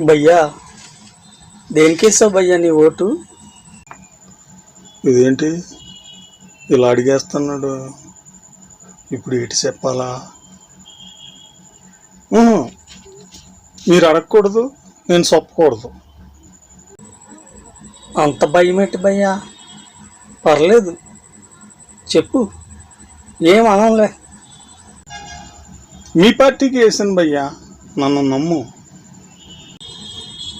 భయ్యా దేనికేసావు భయ్యా నీ ఓటు? ఇదేంటి ఇలా అడిగేస్తున్నాడు? ఇప్పుడు ఏంటి చెప్పాలా? మీరు అడగకూడదు, నేను చెప్పకూడదు. అంత భయం ఏంటి భయ్యా? పర్లేదు చెప్పు, ఏం అనంలే. మీ పార్టీకి వేసాను భయ్యా, నన్ను నమ్ము.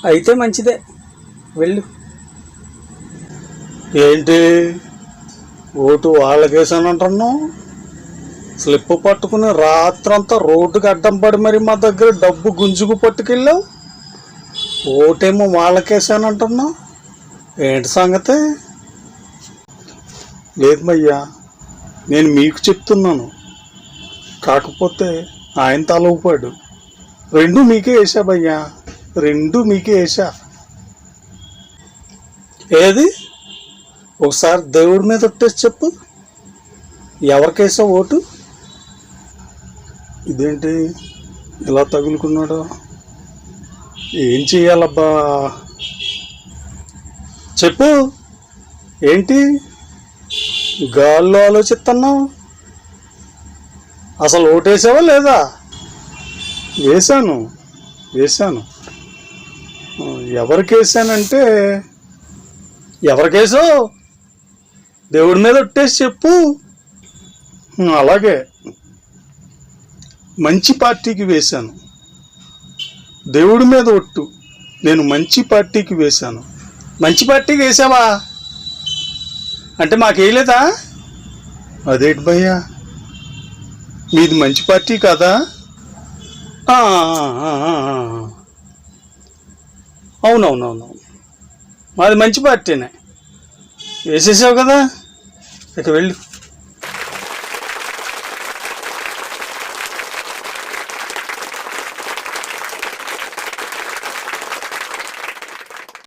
అయితే మంచిదే, వెళ్ళు. ఏంటి ఓటు వాళ్ళకేసానంటున్నావు? స్లిప్ పట్టుకుని రాత్రంతా రోడ్డుకి అడ్డం పడి మరి మా దగ్గర డబ్బు గుంజుకు పట్టుకెళ్ళావు. ఓటేమో వాళ్ళకేసానంటున్నావు, ఏంటి సంగతి? లేదు భయ్యా, నేను మీకు చెప్తున్నాను. కాకపోతే ఆయన తల ఊపాడు. రెండు మీకే వేసా భయ్యా, రెండు మీకే వేసా. ఏది ఒకసారి దేవుడి మీద ఒట్టేసి చెప్పు, ఎవరికేసా ఓటు? ఇదేంటి ఇలా తగులుకున్నాడు? ఏం చెయ్యాలబ్బా? చెప్పు, ఏంటి గాల్లో ఆలోచిస్తున్నావు? అసలు ఓటేసావా లేదా? వేశాను వేశాను. ఎవరికేసానంటే ఎవరికేసావు? దేవుడి మీద ఒట్టేసి చెప్పు. అలాగే మంచి పార్టీకి వేశాను. దేవుడి మీద ఒట్టు, నేను మంచి పార్టీకి వేశాను. మంచి పార్టీకి వేసావా అంటే మాకేయలేదా? అదేంటి భయ్యా, మీది మంచి పార్టీ కాదా? అవునవునవును, మాది మంచి పార్టీనే. వేసేసావు కదా, ఇక వెళ్ళు.